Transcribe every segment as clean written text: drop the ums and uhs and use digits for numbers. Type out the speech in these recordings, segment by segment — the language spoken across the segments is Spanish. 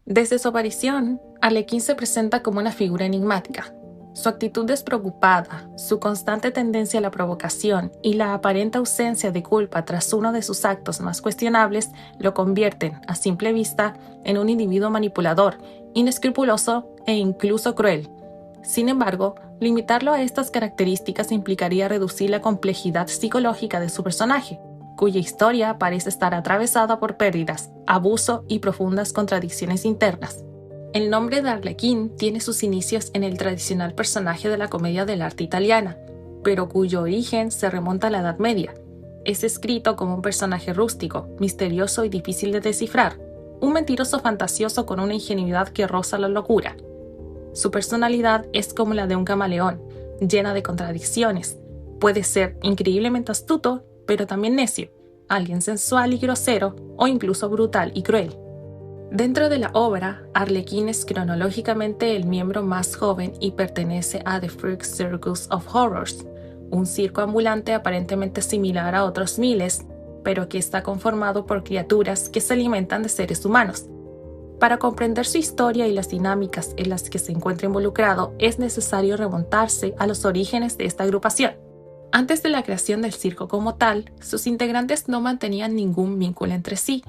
Desde su aparición, Arlequín se presenta como una figura enigmática. Su actitud despreocupada, su constante tendencia a la provocación y la aparente ausencia de culpa tras uno de sus actos más cuestionables lo convierten, a simple vista, en un individuo manipulador, inescrupuloso e incluso cruel. Sin embargo, limitarlo a estas características implicaría reducir la complejidad psicológica de su personaje, cuya historia parece estar atravesada por pérdidas, abuso y profundas contradicciones internas. El nombre de Arlequín tiene sus inicios en el tradicional personaje de la comedia dell'arte italiana, pero cuyo origen se remonta a la Edad Media. Es escrito como un personaje rústico, misterioso y difícil de descifrar, un mentiroso fantasioso con una ingenuidad que roza la locura. Su personalidad es como la de un camaleón, llena de contradicciones. Puede ser increíblemente astuto, pero también necio, alguien sensual y grosero, o incluso brutal y cruel. Dentro de la obra, Arlequín es cronológicamente el miembro más joven y pertenece a The Freak Circus of Horrors, un circo ambulante aparentemente similar a otros miles, pero que está conformado por criaturas que se alimentan de seres humanos. Para comprender su historia y las dinámicas en las que se encuentra involucrado, es necesario remontarse a los orígenes de esta agrupación. Antes de la creación del circo como tal, sus integrantes no mantenían ningún vínculo entre sí.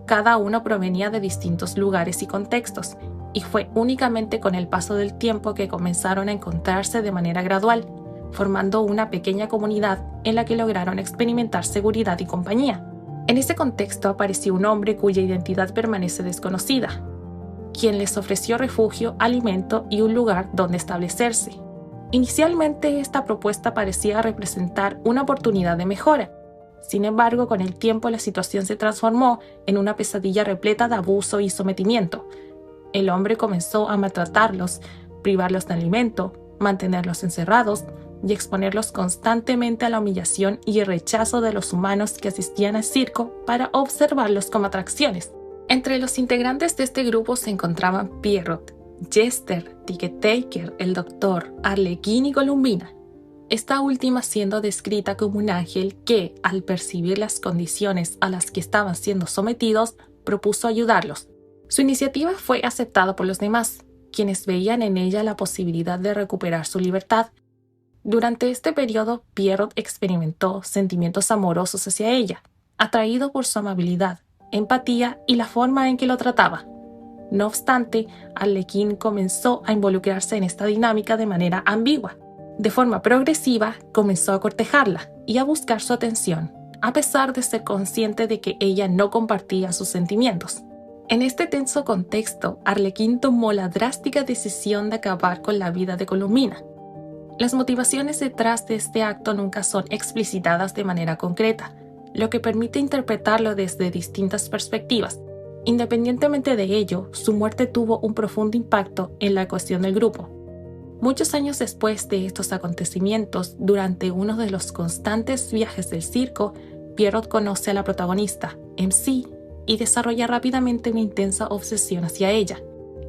Cada uno provenía de distintos lugares y contextos, y fue únicamente con el paso del tiempo que comenzaron a encontrarse de manera gradual, formando una pequeña comunidad en la que lograron experimentar seguridad y compañía. En ese contexto apareció un hombre cuya identidad permanece desconocida, quien les ofreció refugio, alimento y un lugar donde establecerse. Inicialmente, esta propuesta parecía representar una oportunidad de mejora. Sin embargo, con el tiempo la situación se transformó en una pesadilla repleta de abuso y sometimiento. El hombre comenzó a maltratarlos, privarlos de alimento, mantenerlos encerrados y exponerlos constantemente a la humillación y el rechazo de los humanos que asistían al circo para observarlos como atracciones. Entre los integrantes de este grupo se encontraban Pierrot, Jester, Ticket Taker, el Doctor, Arlequín y Columbina. Esta última siendo descrita como un ángel que, al percibir las condiciones a las que estaban siendo sometidos, propuso ayudarlos. Su iniciativa fue aceptada por los demás, quienes veían en ella la posibilidad de recuperar su libertad. Durante este periodo, Pierrot experimentó sentimientos amorosos hacia ella, atraído por su amabilidad, empatía y la forma en que lo trataba. No obstante, Arlequín comenzó a involucrarse en esta dinámica de manera ambigua. De forma progresiva, comenzó a cortejarla y a buscar su atención, a pesar de ser consciente de que ella no compartía sus sentimientos. En este tenso contexto, Arlequín tomó la drástica decisión de acabar con la vida de Columbina. Las motivaciones detrás de este acto nunca son explicitadas de manera concreta, lo que permite interpretarlo desde distintas perspectivas. Independientemente de ello, su muerte tuvo un profundo impacto en la cohesión del grupo. Muchos años después de estos acontecimientos, durante uno de los constantes viajes del circo, Pierrot conoce a la protagonista, MC, y desarrolla rápidamente una intensa obsesión hacia ella.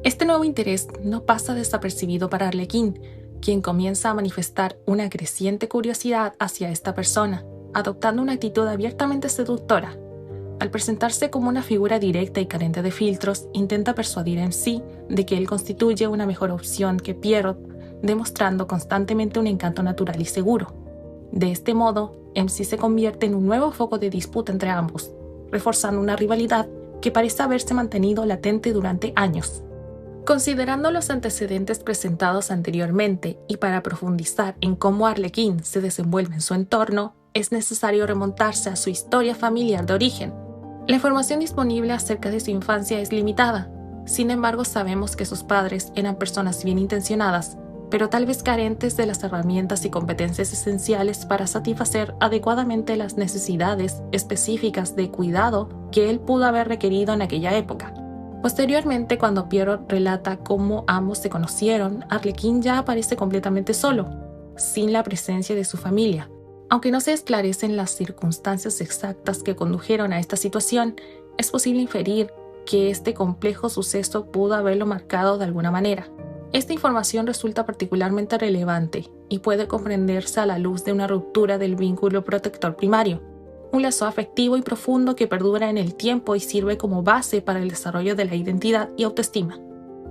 Este nuevo interés no pasa desapercibido para Arlequín, quien comienza a manifestar una creciente curiosidad hacia esta persona, adoptando una actitud abiertamente seductora. Al presentarse como una figura directa y carente de filtros, intenta persuadir a MC de que él constituye una mejor opción que Pierrot, demostrando constantemente un encanto natural y seguro. De este modo, MC se convierte en un nuevo foco de disputa entre ambos, reforzando una rivalidad que parece haberse mantenido latente durante años. Considerando los antecedentes presentados anteriormente y para profundizar en cómo Arlequín se desenvuelve en su entorno, es necesario remontarse a su historia familiar de origen. La información disponible acerca de su infancia es limitada. Sin embargo, sabemos que sus padres eran personas bien intencionadas, pero tal vez carentes de las herramientas y competencias esenciales para satisfacer adecuadamente las necesidades específicas de cuidado que él pudo haber requerido en aquella época. Posteriormente, cuando Pierrot relata cómo ambos se conocieron, Arlequín ya aparece completamente solo, sin la presencia de su familia. Aunque no se esclarecen las circunstancias exactas que condujeron a esta situación, es posible inferir que este complejo suceso pudo haberlo marcado de alguna manera. Esta información resulta particularmente relevante y puede comprenderse a la luz de una ruptura del vínculo protector primario, un lazo afectivo y profundo que perdura en el tiempo y sirve como base para el desarrollo de la identidad y autoestima.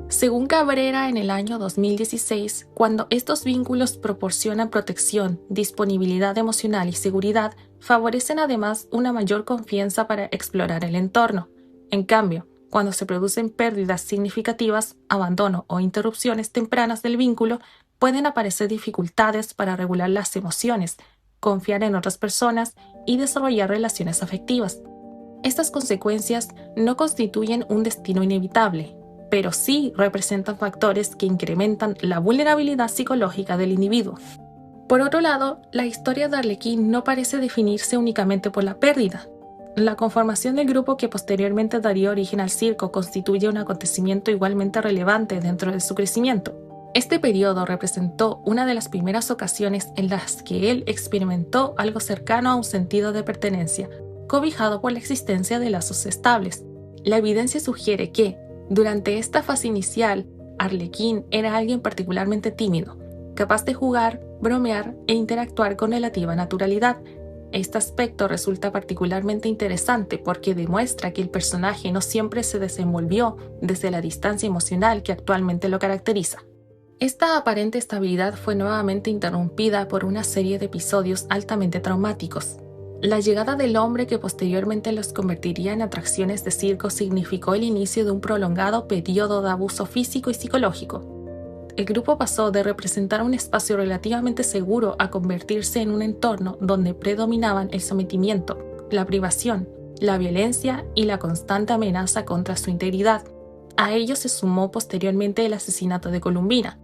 Según Cabrera, en el año 2016, cuando estos vínculos proporcionan protección, disponibilidad emocional y seguridad, favorecen además una mayor confianza para explorar el entorno. En cambio, cuando se producen pérdidas significativas, abandono o interrupciones tempranas del vínculo, pueden aparecer dificultades para regular las emociones, confiar en otras personas y desarrollar relaciones afectivas. Estas consecuencias no constituyen un destino inevitable, pero sí representan factores que incrementan la vulnerabilidad psicológica del individuo. Por otro lado, la historia de Arlequín no parece definirse únicamente por la pérdida. La conformación del grupo que posteriormente daría origen al circo constituye un acontecimiento igualmente relevante dentro de su crecimiento. Este periodo representó una de las primeras ocasiones en las que él experimentó algo cercano a un sentido de pertenencia, cobijado por la existencia de lazos estables. La evidencia sugiere que, durante esta fase inicial, Arlequín era alguien particularmente tímido, capaz de jugar, bromear e interactuar con relativa naturalidad. Este aspecto resulta particularmente interesante porque demuestra que el personaje no siempre se desenvolvió desde la distancia emocional que actualmente lo caracteriza. Esta aparente estabilidad fue nuevamente interrumpida por una serie de episodios altamente traumáticos. La llegada del hombre que posteriormente los convertiría en atracciones de circo significó el inicio de un prolongado periodo de abuso físico y psicológico. El grupo pasó de representar un espacio relativamente seguro a convertirse en un entorno donde predominaban el sometimiento, la privación, la violencia y la constante amenaza contra su integridad. A ello se sumó posteriormente el asesinato de Columbina,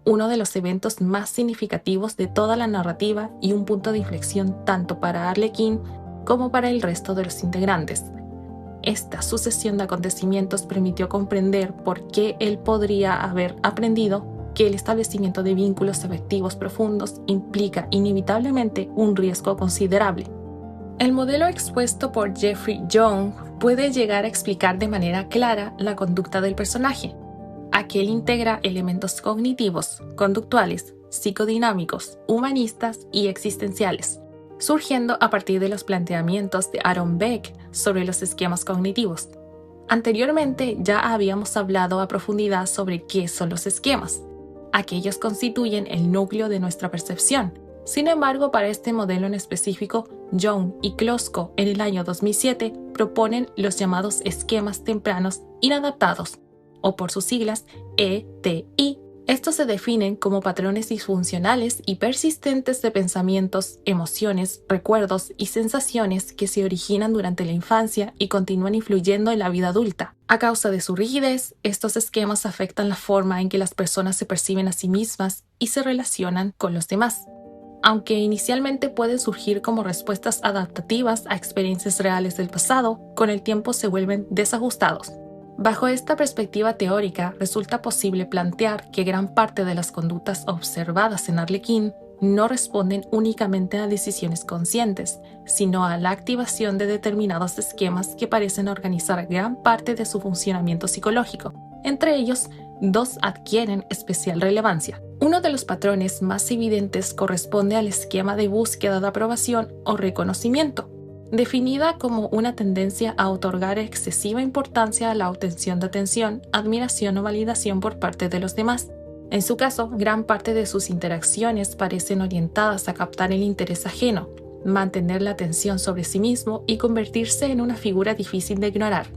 uno de los eventos más significativos de toda la narrativa y un punto de inflexión tanto para Arlequín como para el resto de los integrantes. Esta sucesión de acontecimientos permitió comprender por qué él podría haber aprendido que el establecimiento de vínculos afectivos profundos implica inevitablemente un riesgo considerable. El modelo expuesto por Jeffrey Young puede llegar a explicar de manera clara la conducta del personaje. Aquel integra elementos cognitivos, conductuales, psicodinámicos, humanistas y existenciales, surgiendo a partir de los planteamientos de Aaron Beck sobre los esquemas cognitivos. Anteriormente ya habíamos hablado a profundidad sobre qué son los esquemas. Aquellos constituyen el núcleo de nuestra percepción. Sin embargo, para este modelo en específico, Young y Klosko en el año 2007 proponen los llamados esquemas tempranos inadaptados, o por sus siglas ETI. Estos se definen como patrones disfuncionales y persistentes de pensamientos, emociones, recuerdos y sensaciones que se originan durante la infancia y continúan influyendo en la vida adulta. A causa de su rigidez, estos esquemas afectan la forma en que las personas se perciben a sí mismas y se relacionan con los demás. Aunque inicialmente pueden surgir como respuestas adaptativas a experiencias reales del pasado, con el tiempo se vuelven desajustados. Bajo esta perspectiva teórica, resulta posible plantear que gran parte de las conductas observadas en Arlequín no responden únicamente a decisiones conscientes, sino a la activación de determinados esquemas que parecen organizar gran parte de su funcionamiento psicológico. Entre ellos, dos adquieren especial relevancia. Uno de los patrones más evidentes corresponde al esquema de búsqueda de aprobación o reconocimiento, definida como una tendencia a otorgar excesiva importancia a la obtención de atención, admiración o validación por parte de los demás. En su caso, gran parte de sus interacciones parecen orientadas a captar el interés ajeno, mantener la atención sobre sí mismo y convertirse en una figura difícil de ignorar.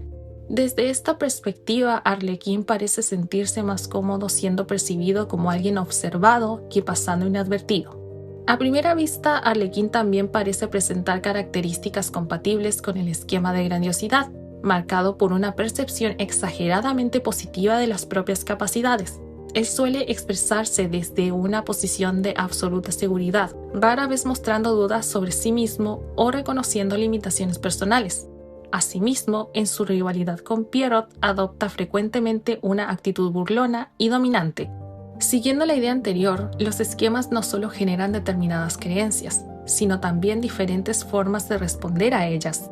Desde esta perspectiva, Arlequín parece sentirse más cómodo siendo percibido como alguien observado que pasando inadvertido. A primera vista, Arlequín también parece presentar características compatibles con el esquema de grandiosidad, marcado por una percepción exageradamente positiva de las propias capacidades. Él suele expresarse desde una posición de absoluta seguridad, rara vez mostrando dudas sobre sí mismo o reconociendo limitaciones personales. Asimismo, en su rivalidad con Pierrot, adopta frecuentemente una actitud burlona y dominante. Siguiendo la idea anterior, los esquemas no solo generan determinadas creencias, sino también diferentes formas de responder a ellas.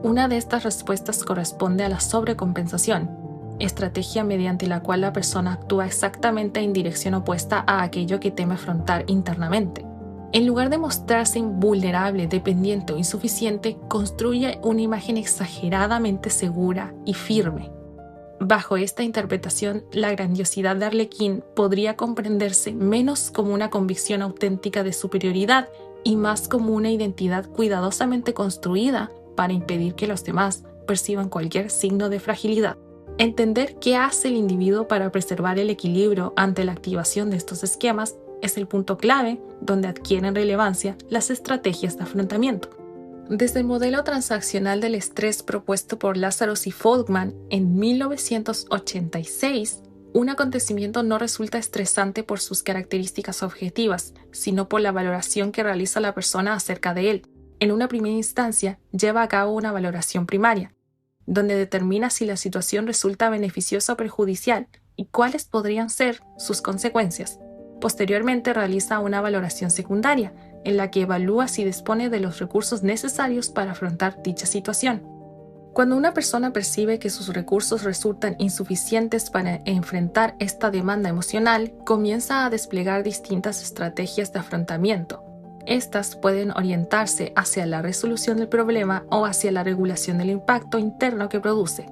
Una de estas respuestas corresponde a la sobrecompensación, estrategia mediante la cual la persona actúa exactamente en dirección opuesta a aquello que teme afrontar internamente. En lugar de mostrarse vulnerable, dependiente o insuficiente, construye una imagen exageradamente segura y firme. Bajo esta interpretación, la grandiosidad de Arlequín podría comprenderse menos como una convicción auténtica de superioridad y más como una identidad cuidadosamente construida para impedir que los demás perciban cualquier signo de fragilidad. Entender qué hace el individuo para preservar el equilibrio ante la activación de estos esquemas es el punto clave donde adquieren relevancia las estrategias de afrontamiento. Desde el modelo transaccional del estrés propuesto por Lazarus y Folkman en 1986, un acontecimiento no resulta estresante por sus características objetivas, sino por la valoración que realiza la persona acerca de él. En una primera instancia, lleva a cabo una valoración primaria, donde determina si la situación resulta beneficiosa o perjudicial y cuáles podrían ser sus consecuencias. Posteriormente realiza una valoración secundaria, en la que evalúa si dispone de los recursos necesarios para afrontar dicha situación. Cuando una persona percibe que sus recursos resultan insuficientes para enfrentar esta demanda emocional, comienza a desplegar distintas estrategias de afrontamiento. Estas pueden orientarse hacia la resolución del problema o hacia la regulación del impacto interno que produce.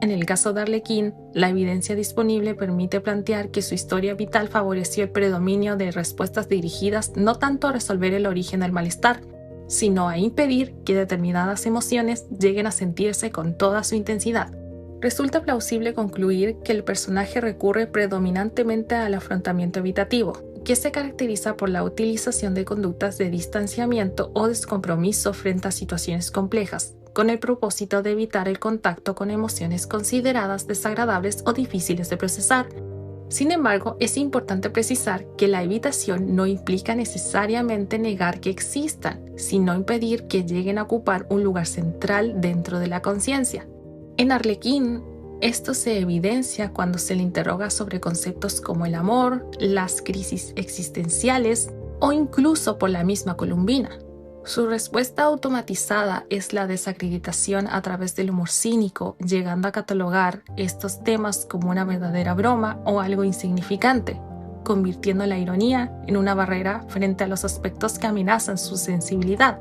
En el caso de Arlequín, la evidencia disponible permite plantear que su historia vital favoreció el predominio de respuestas dirigidas no tanto a resolver el origen del malestar, sino a impedir que determinadas emociones lleguen a sentirse con toda su intensidad. Resulta plausible concluir que el personaje recurre predominantemente al afrontamiento evitativo, que se caracteriza por la utilización de conductas de distanciamiento o descompromiso frente a situaciones complejas, con el propósito de evitar el contacto con emociones consideradas desagradables o difíciles de procesar. Sin embargo, es importante precisar que la evitación no implica necesariamente negar que existan, sino impedir que lleguen a ocupar un lugar central dentro de la conciencia. En Arlequín, esto se evidencia cuando se le interroga sobre conceptos como el amor, las crisis existenciales o incluso por la misma Columbina. Su respuesta automatizada es la desacreditación a través del humor cínico, llegando a catalogar estos temas como una verdadera broma o algo insignificante, convirtiendo la ironía en una barrera frente a los aspectos que amenazan su sensibilidad.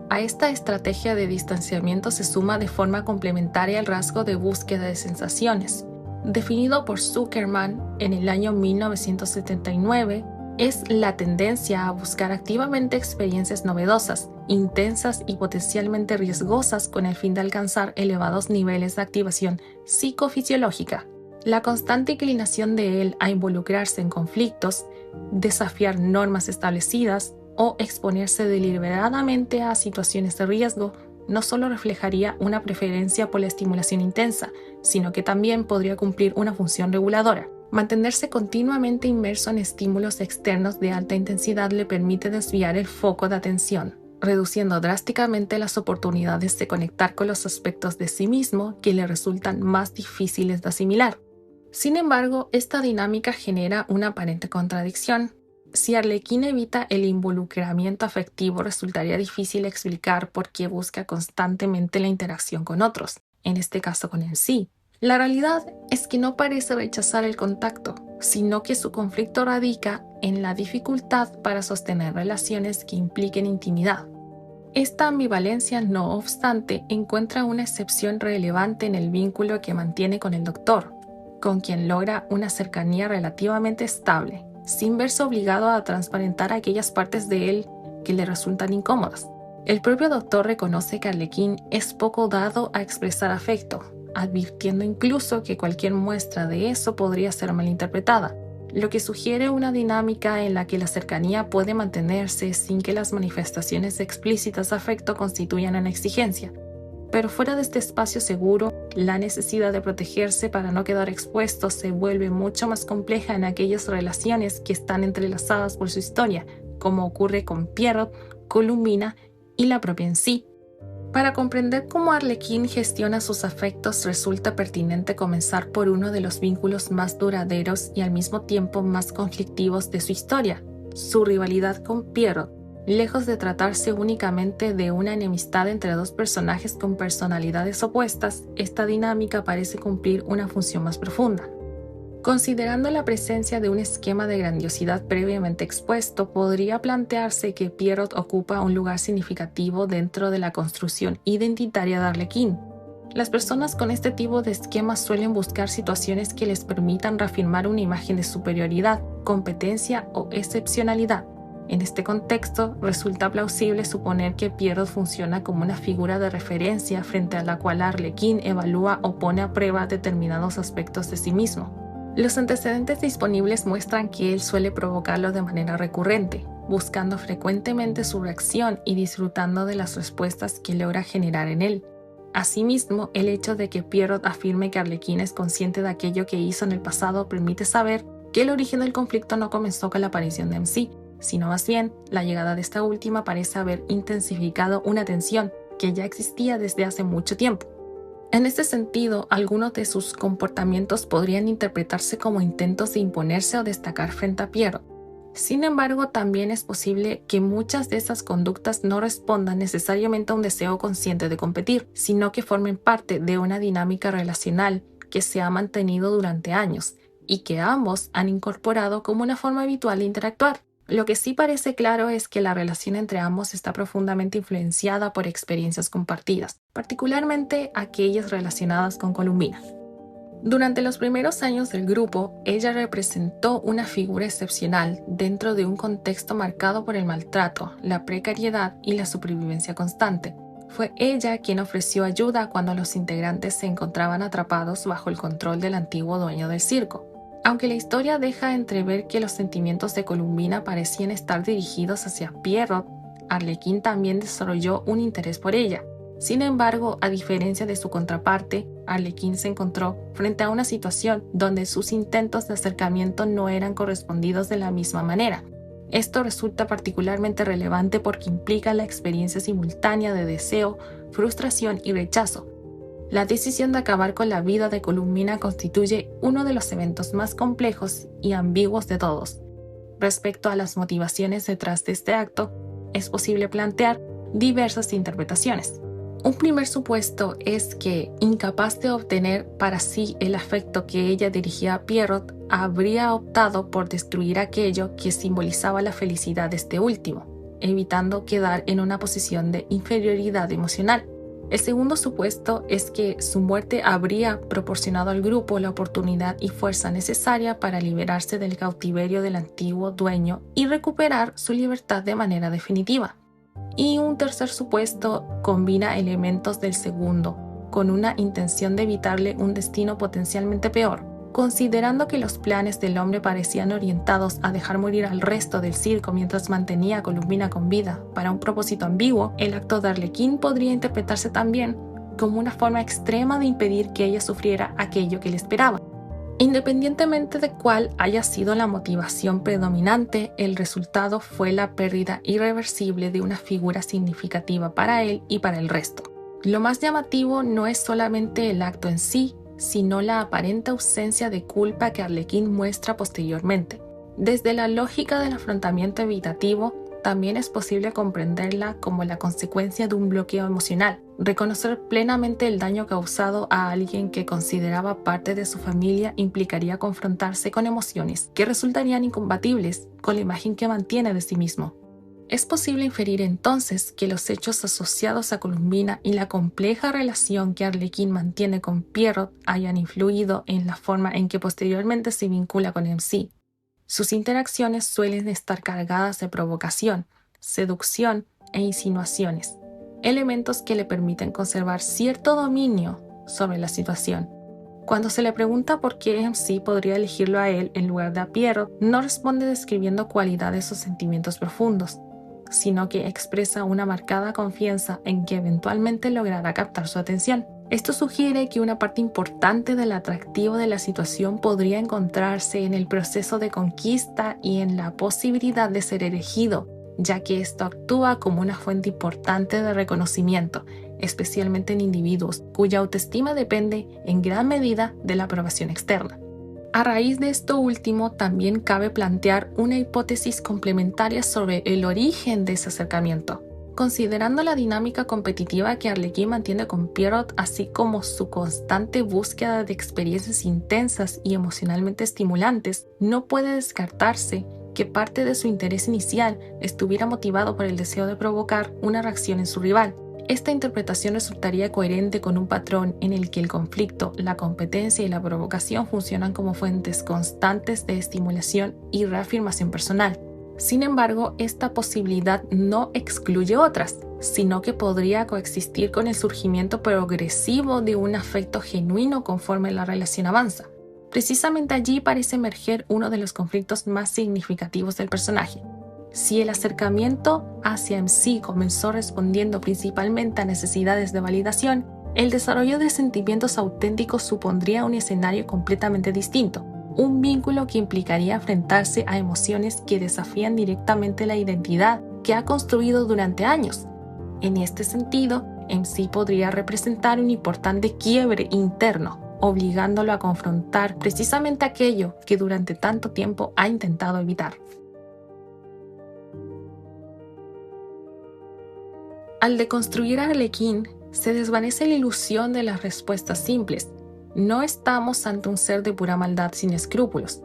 A esta estrategia de distanciamiento se suma de forma complementaria el rasgo de búsqueda de sensaciones. Definido por Zuckerman en el año 1979, es la tendencia a buscar activamente experiencias novedosas, intensas y potencialmente riesgosas con el fin de alcanzar elevados niveles de activación psicofisiológica. La constante inclinación de él a involucrarse en conflictos, desafiar normas establecidas o exponerse deliberadamente a situaciones de riesgo no solo reflejaría una preferencia por la estimulación intensa, sino que también podría cumplir una función reguladora. Mantenerse continuamente inmerso en estímulos externos de alta intensidad le permite desviar el foco de atención, reduciendo drásticamente las oportunidades de conectar con los aspectos de sí mismo que le resultan más difíciles de asimilar. Sin embargo, esta dinámica genera una aparente contradicción. Si Arlequín evita el involucramiento afectivo, resultaría difícil explicar por qué busca constantemente la interacción con otros, en este caso con el sí. La realidad es que no parece rechazar el contacto, sino que su conflicto radica en la dificultad para sostener relaciones que impliquen intimidad. Esta ambivalencia, no obstante, encuentra una excepción relevante en el vínculo que mantiene con el doctor, con quien logra una cercanía relativamente estable, sin verse obligado a transparentar aquellas partes de él que le resultan incómodas. El propio doctor reconoce que Arlequín es poco dado a expresar afecto, advirtiendo incluso que cualquier muestra de eso podría ser malinterpretada, lo que sugiere una dinámica en la que la cercanía puede mantenerse sin que las manifestaciones explícitas de afecto constituyan una exigencia. Pero fuera de este espacio seguro, la necesidad de protegerse para no quedar expuesto se vuelve mucho más compleja en aquellas relaciones que están entrelazadas por su historia, como ocurre con Pierrot, Columbina y la propia en sí. Para comprender cómo Arlequín gestiona sus afectos, resulta pertinente comenzar por uno de los vínculos más duraderos y al mismo tiempo más conflictivos de su historia, su rivalidad con Pierrot. Lejos de tratarse únicamente de una enemistad entre dos personajes con personalidades opuestas, esta dinámica parece cumplir una función más profunda. Considerando la presencia de un esquema de grandiosidad previamente expuesto, podría plantearse que Pierrot ocupa un lugar significativo dentro de la construcción identitaria de Arlequín. Las personas con este tipo de esquemas suelen buscar situaciones que les permitan reafirmar una imagen de superioridad, competencia o excepcionalidad. En este contexto, resulta plausible suponer que Pierrot funciona como una figura de referencia frente a la cual Arlequín evalúa o pone a prueba determinados aspectos de sí mismo. Los antecedentes disponibles muestran que él suele provocarlo de manera recurrente, buscando frecuentemente su reacción y disfrutando de las respuestas que logra generar en él. Asimismo, el hecho de que Pierrot afirme que Arlequín es consciente de aquello que hizo en el pasado permite saber que el origen del conflicto no comenzó con la aparición de MC, sino más bien la llegada de esta última parece haber intensificado una tensión que ya existía desde hace mucho tiempo. En este sentido, algunos de sus comportamientos podrían interpretarse como intentos de imponerse o destacar frente a Pierrot. Sin embargo, también es posible que muchas de esas conductas no respondan necesariamente a un deseo consciente de competir, sino que formen parte de una dinámica relacional que se ha mantenido durante años y que ambos han incorporado como una forma habitual de interactuar. Lo que sí parece claro es que la relación entre ambos está profundamente influenciada por experiencias compartidas, particularmente aquellas relacionadas con Columbina. Durante los primeros años del grupo, ella representó una figura excepcional dentro de un contexto marcado por el maltrato, la precariedad y la supervivencia constante. Fue ella quien ofreció ayuda cuando los integrantes se encontraban atrapados bajo el control del antiguo dueño del circo. Aunque la historia deja entrever que los sentimientos de Columbina parecían estar dirigidos hacia Pierrot, Arlequín también desarrolló un interés por ella. Sin embargo, a diferencia de su contraparte, Arlequín se encontró frente a una situación donde sus intentos de acercamiento no eran correspondidos de la misma manera. Esto resulta particularmente relevante porque implica la experiencia simultánea de deseo, frustración y rechazo. La decisión de acabar con la vida de Columbina constituye uno de los eventos más complejos y ambiguos de todos. Respecto a las motivaciones detrás de este acto, es posible plantear diversas interpretaciones. Un primer supuesto es que, incapaz de obtener para sí el afecto que ella dirigía a Pierrot, habría optado por destruir aquello que simbolizaba la felicidad de este último, evitando quedar en una posición de inferioridad emocional. El segundo supuesto es que su muerte habría proporcionado al grupo la oportunidad y fuerza necesaria para liberarse del cautiverio del antiguo dueño y recuperar su libertad de manera definitiva. Y un tercer supuesto combina elementos del segundo, con una intención de evitarle un destino potencialmente peor. Considerando que los planes del hombre parecían orientados a dejar morir al resto del circo mientras mantenía a Columbina con vida para un propósito ambiguo, el acto de Arlequín podría interpretarse también como una forma extrema de impedir que ella sufriera aquello que le esperaba. Independientemente de cuál haya sido la motivación predominante, el resultado fue la pérdida irreversible de una figura significativa para él y para el resto. Lo más llamativo no es solamente el acto en sí, sino la aparente ausencia de culpa que Arlequín muestra posteriormente. Desde la lógica del afrontamiento evitativo, también es posible comprenderla como la consecuencia de un bloqueo emocional, reconocer plenamente el daño causado a alguien que consideraba parte de su familia implicaría confrontarse con emociones que resultarían incompatibles con la imagen que mantiene de sí mismo. Es posible inferir entonces que los hechos asociados a Columbina y la compleja relación que Arlequín mantiene con Pierrot hayan influido en la forma en que posteriormente se vincula con MC. Sus interacciones suelen estar cargadas de provocación, seducción e insinuaciones, elementos que le permiten conservar cierto dominio sobre la situación. Cuando se le pregunta por qué MC podría elegirlo a él en lugar de a Pierrot, no responde describiendo cualidades o sentimientos profundos, sino que expresa una marcada confianza en que eventualmente logrará captar su atención. Esto sugiere que una parte importante del atractivo de la situación podría encontrarse en el proceso de conquista y en la posibilidad de ser elegido, ya que esto actúa como una fuente importante de reconocimiento, especialmente en individuos cuya autoestima depende en gran medida de la aprobación externa. A raíz de esto último, también cabe plantear una hipótesis complementaria sobre el origen de ese acercamiento. Considerando la dinámica competitiva que Arlequín mantiene con Pierrot, así como su constante búsqueda de experiencias intensas y emocionalmente estimulantes, no puede descartarse que parte de su interés inicial estuviera motivado por el deseo de provocar una reacción en su rival. Esta interpretación resultaría coherente con un patrón en el que el conflicto, la competencia y la provocación funcionan como fuentes constantes de estimulación y reafirmación personal. Sin embargo, esta posibilidad no excluye otras, sino que podría coexistir con el surgimiento progresivo de un afecto genuino conforme la relación avanza. Precisamente allí parece emerger uno de los conflictos más significativos del personaje. Si el acercamiento hacia MC comenzó respondiendo principalmente a necesidades de validación, el desarrollo de sentimientos auténticos supondría un escenario completamente distinto. Un vínculo que implicaría enfrentarse a emociones que desafían directamente la identidad que ha construido durante años. En este sentido, MC podría representar un importante quiebre interno, obligándolo a confrontar precisamente aquello que durante tanto tiempo ha intentado evitar. Al deconstruir a Arlequín, se desvanece la ilusión de las respuestas simples. No estamos ante un ser de pura maldad sin escrúpulos,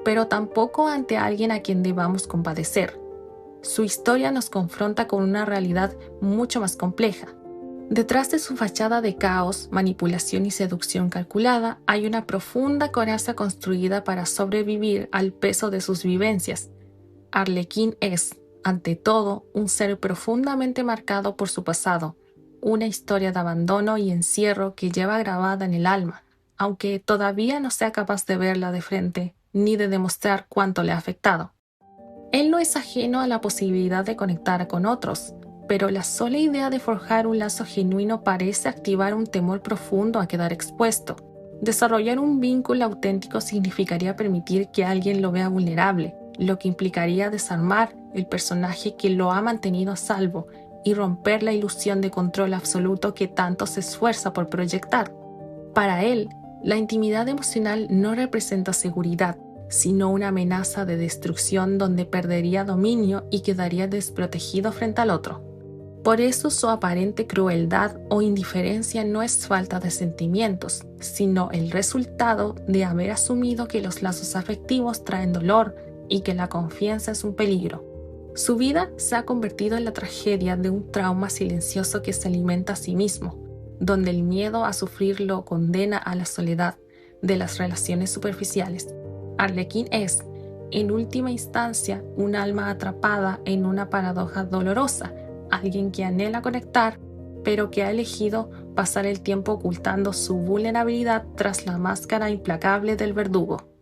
pero tampoco ante alguien a quien debamos compadecer. Su historia nos confronta con una realidad mucho más compleja. Detrás de su fachada de caos, manipulación y seducción calculada, hay una profunda coraza construida para sobrevivir al peso de sus vivencias. Arlequín es, ante todo, un ser profundamente marcado por su pasado, una historia de abandono y encierro que lleva grabada en el alma, aunque todavía no sea capaz de verla de frente ni de demostrar cuánto le ha afectado. Él no es ajeno a la posibilidad de conectar con otros, pero la sola idea de forjar un lazo genuino parece activar un temor profundo a quedar expuesto. Desarrollar un vínculo auténtico significaría permitir que alguien lo vea vulnerable, lo que implicaría desarmar el personaje que lo ha mantenido a salvo y romper la ilusión de control absoluto que tanto se esfuerza por proyectar. Para él, la intimidad emocional no representa seguridad, sino una amenaza de destrucción donde perdería dominio y quedaría desprotegido frente al otro. Por eso su aparente crueldad o indiferencia no es falta de sentimientos, sino el resultado de haber asumido que los lazos afectivos traen dolor y que la confianza es un peligro. Su vida se ha convertido en la tragedia de un trauma silencioso que se alimenta a sí mismo, donde el miedo a sufrir lo condena a la soledad de las relaciones superficiales. Arlequín es, en última instancia, un alma atrapada en una paradoja dolorosa, alguien que anhela conectar, pero que ha elegido pasar el tiempo ocultando su vulnerabilidad tras la máscara implacable del verdugo.